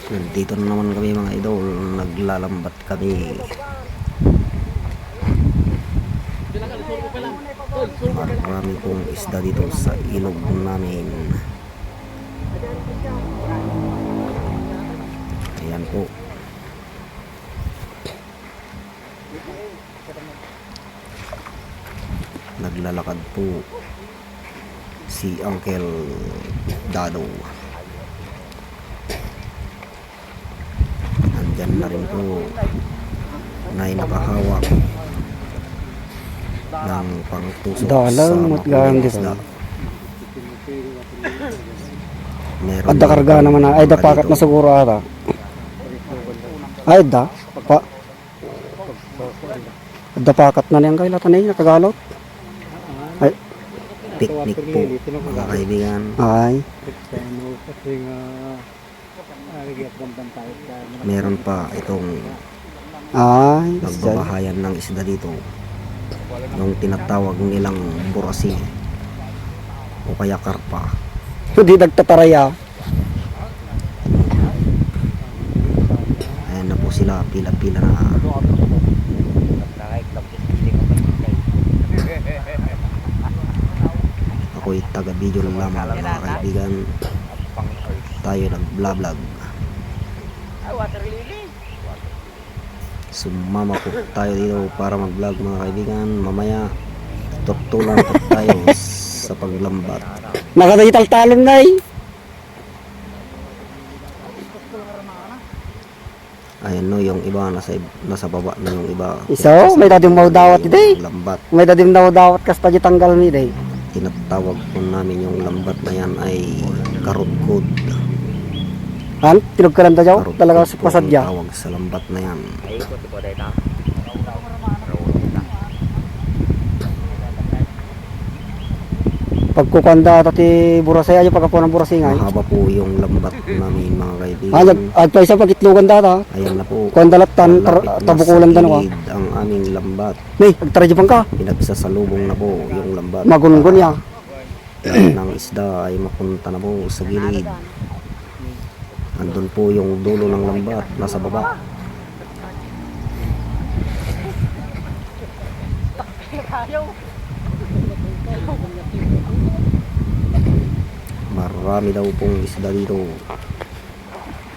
Nandito na naman kami mga idol, naglalambat kami. Marami pong isda dito sa ilog namin. Ayan po. Naglalakad po si Uncle Dado. Nandyan na rin po na nakahawak ng pangtusok sa mapuling isda. Meron Adda karga naman na. Ay, da pakat na siguro ata. Ay, da. Pa. Adda pakat na niyang kailatan na yun. Nakagalot. Ay. Picnic po mga kaibigan. Ay. Meron pa itong Ay. nagbabahayan ng isda dito. Yung tinatawag nilang burasi o kaya karpa. Hindi nagtataraya. Ayan na po sila, pila-pila na. Ako'y taga-video lang lamang mga kaibigan. Tayo nag-vlog. Sumama po tayo dito para mag-vlog mga kaibigan. Mamaya tutulan po tayo sa paglambat. Nakadaital-talon na eh. Ayan no, yung iba nasa baba na yung iba. Iso, may dadim mau dawat ide. Lambat. May dadim mau dawat kasta di tanggal ni ide. Tinatawag po namin yung lambat na yan ay karudkod. Han, tilog ka lang daw. Karudkod Talaga sa po ang pasadya. tawag sa lambat na yan. Pagkukanda tati burasay ayo pagkapo ng burasingay. Mahaba po yung lambat namin mga kaibigan. Ad pa isa pagitlugan data. Ayan na po. Kondalatan Malapit na tabukulan sa dan ko. gilid ang aming lambat. Nay, agtarajipang ka. Pinagsasalubong na po yung lambat. Magungun ya. Lahat ng isda ay mapunta na po sa gilid. Andun po yung dulo ng lambat, nasa baba. Marami daw pong isda dito.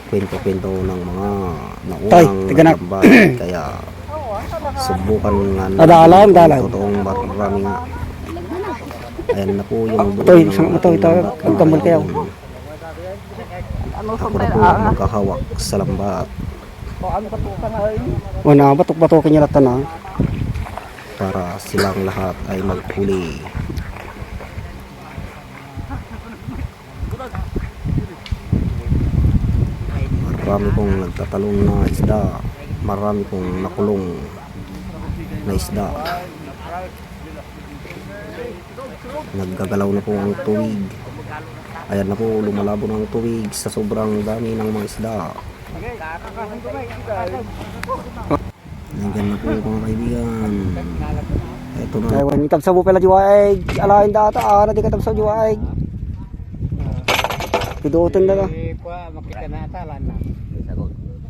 Kwento-kwento ng mga Tay, naunang tiga na. lambat. Kaya subukan nga Adalan, kung dalan. totoong marami nga. Ayan na po yung dulo Toy, ng isang toy, lambat, mga tambal kayo. kaibigan. Ako na po magkahawak sa lambat O na, batok-batokin niya latan na. para silang lahat ay maghuli. Marami pong nagtatalong na isda. Marami pong nakulong na isda. Naggagalaw na po ang tuwig. Ayan na po, lumalabo ng tuwig sa sobrang dami ng mga isda. Nandiyan na po mga kaibigan. Ito na. Ay, wani tabsa mo pala juwaig. Alain data, na di ka tabsa juwaig. Piduotin na ka. Makita na talan na.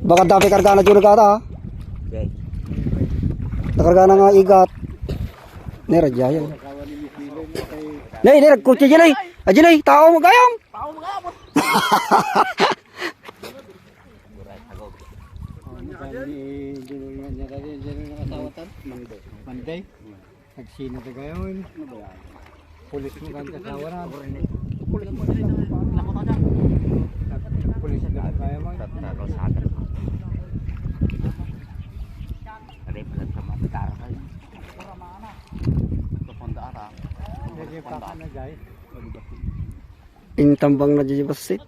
Baka dami karga na jurig ata. Nakarga na nga igat. Nera jaya. Nay, kutsi dyan ay. Adyan ay, tao mo gayong. Manday. Nagsino na gayon. Pulis mo kan kasawaran. Pulis mo pulis na kaya mo. Intambang na dyan basit.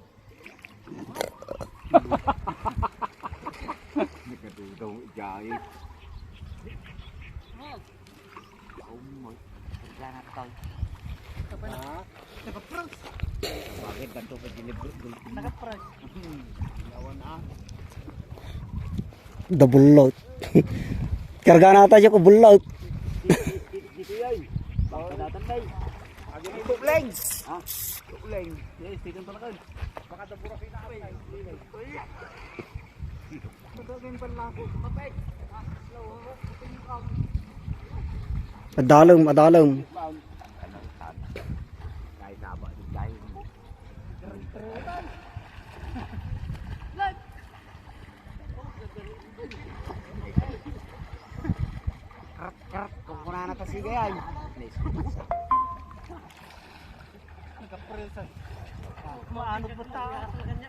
Double load. Karga na tayo ko bullot. Yes, tigan talaga. Baka dabura kita. Adalam, adalam. Kung kuna na kasi gayay. Maano ba tayo?